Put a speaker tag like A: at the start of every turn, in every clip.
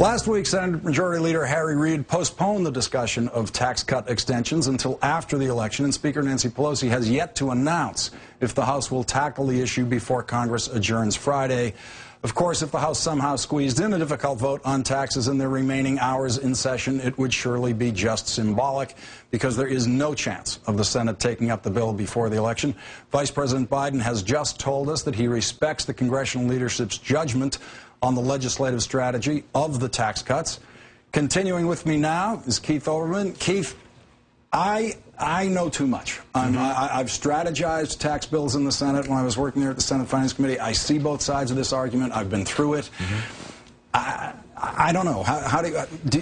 A: Last week, Senate Majority Leader Harry Reid postponed the discussion of tax cut extensions until after the election, and Speaker Nancy Pelosi has yet to announce if the House will tackle the issue before Congress adjourns Friday. Of course, if the House somehow squeezed in a difficult vote on taxes in their remaining hours in session, it would surely be just symbolic, because there is no chance of the Senate taking up the bill before the election. Vice President Biden has just told us that he respects the congressional leadership's judgment on the legislative strategy of the tax cuts. Continuing with me now is Keith Olbermann. Keith, I know too much. I've strategized tax bills in the Senate when I was working there at the Senate Finance Committee. I see both sides of this argument. I've been through it. I don't know.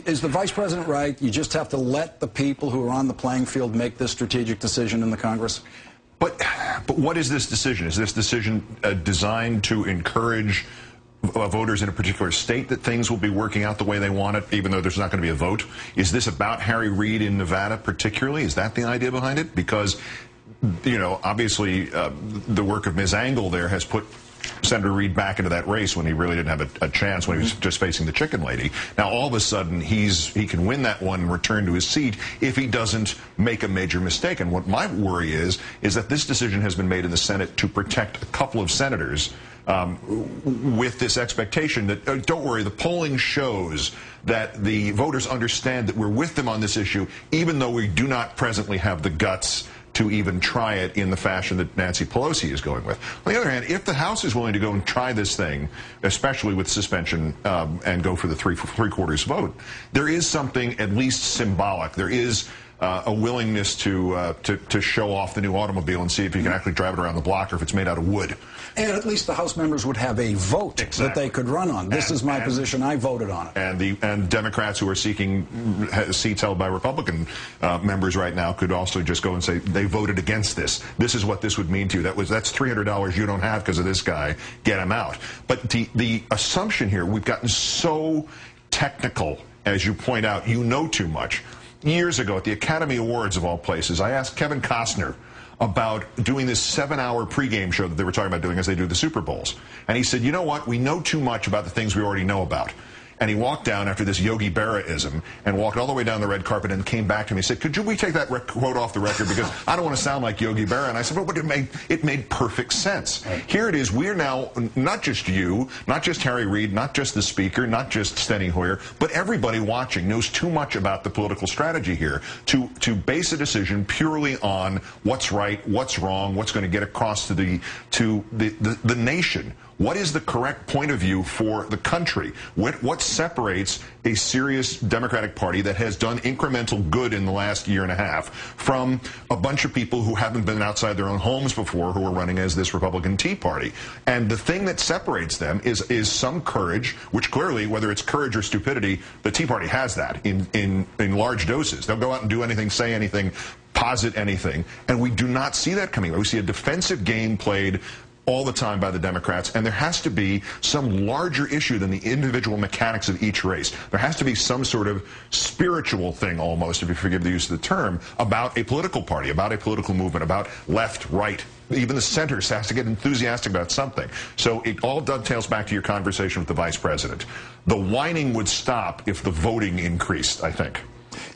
A: Is the Vice President right? You just have to let the people who are on the playing field make this strategic decision in the Congress?
B: But what is this decision? Is this decision designed to encourage voters in a particular state that things will be working out the way they want it, even though there's not going to be a vote? Is this about Harry Reid in Nevada particularly? Is that the idea behind it? Because, you know, obviously the work of Ms. Angle there has put Senator Reid back into that race when he really didn't have a chance, when he was just facing the chicken lady. Now, all of a sudden, he can win that one and return to his seat if he doesn't make a major mistake. And what my worry is that this decision has been made in the Senate to protect a couple of senators with this expectation that, don't worry, the polling shows that the voters understand that we're with them on this issue, even though we do not presently have the guts to even try it in the fashion that Nancy Pelosi is going with. On the other hand, if the House is willing to go and try this thing, especially with suspension, and go for the three-quarters vote, there is something at least symbolic. There is a willingness to show off the new automobile and see if you can actually drive it around the block, or if it's made out of wood.
A: And at least the House members would have a vote that they could run on. This is my position. I voted on it.
B: And Democrats who are seeking seats held by Republican members right now could also just go and say they voted against this. This is what this would mean to you. That's $300 you don't have because of this guy. Get him out. But the assumption here, we've gotten so technical, as you point out. You know too much. Years ago at the Academy Awards, of all places, I asked Kevin Costner about doing this 7-hour pregame show that they were talking about doing as they do the Super Bowls. And he said, you know what, we know too much about the things we already know about. And he walked down after this Yogi Berra-ism and walked all the way down the red carpet and came back to me and said, could we take that quote off the record, because I don't want to sound like Yogi Berra. And I said, well, but it made perfect sense. Right. Here it is. We're now, not just you, not just Harry Reid, not just the Speaker, not just Steny Hoyer, but everybody watching knows too much about the political strategy here to base a decision purely on what's right, what's wrong, what's going to get across to the nation. What is the correct point of view for the country? What separates a serious Democratic Party that has done incremental good in the last year and a half from a bunch of people who haven't been outside their own homes before, who are running as this Republican Tea Party? And the thing that separates them is some courage, which clearly, whether it's courage or stupidity, the Tea Party has that in large doses. They'll go out and do anything, say anything, posit anything, and we do not see that coming. We see a defensive game played all the time by the Democrats, and there has to be some larger issue than the individual mechanics of each race. There has to be some sort of spiritual thing, almost, if you forgive the use of the term, about a political party, about a political movement, about left, right. Even the center has to get enthusiastic about something. So it all dovetails back to your conversation with the Vice President. The whining would stop if the voting increased, I think.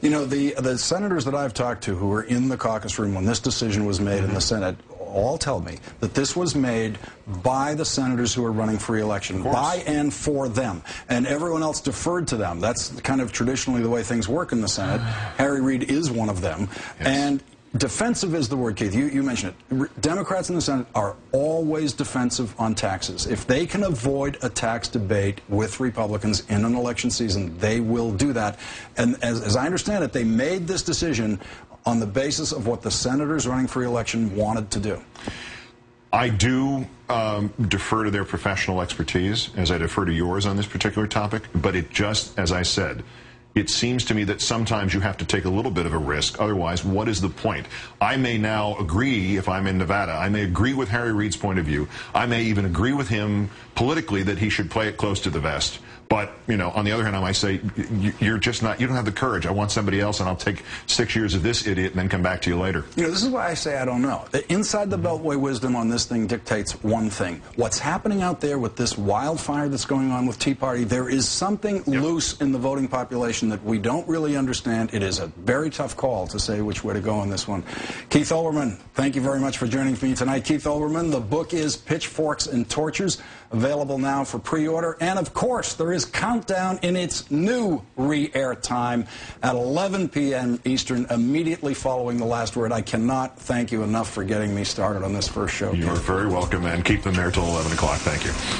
A: You know, the senators that I've talked to who were in the caucus room when this decision was made in the Senate all tell me that this was made by the senators who are running for re-election, by and for them, and everyone else deferred to them. That's kind of traditionally the way things work in the Senate. Harry Reid is one of them. Yes. And defensive is the word, Keith. You mentioned it. Democrats in the Senate are always defensive on taxes. If they can avoid a tax debate with Republicans in an election season, they will do that. And as I understand it, they made this decision on the basis of what the senators running for re-election wanted to do.
B: I do defer to their professional expertise, as I defer to yours on this particular topic, but it just, as I said, it seems to me that sometimes you have to take a little bit of a risk. Otherwise, what is the point? I may now agree, if I'm in Nevada, I may agree with Harry Reid's point of view. I may even agree with him politically that he should play it close to the vest. But, you know, on the other hand, I might say, you're just not, you don't have the courage. I want somebody else, and I'll take 6 years of this idiot and then come back to you later.
A: You know, this is why I say I don't know. The inside the Beltway wisdom on this thing dictates one thing. What's happening out there with this wildfire that's going on with Tea Party, there is something loose in the voting population that we don't really understand. It is a very tough call to say which way to go on this one. Keith Olbermann, thank you very much for joining me tonight. Keith Olbermann, the book is Pitchforks and Tortures, available now for pre-order. And, of course, there is Countdown in its new re-air time at 11 p.m. Eastern, immediately following The Last Word. I cannot thank you enough for getting me started on this first show.
B: You're very welcome, and keep them there till 11 o'clock. Thank you.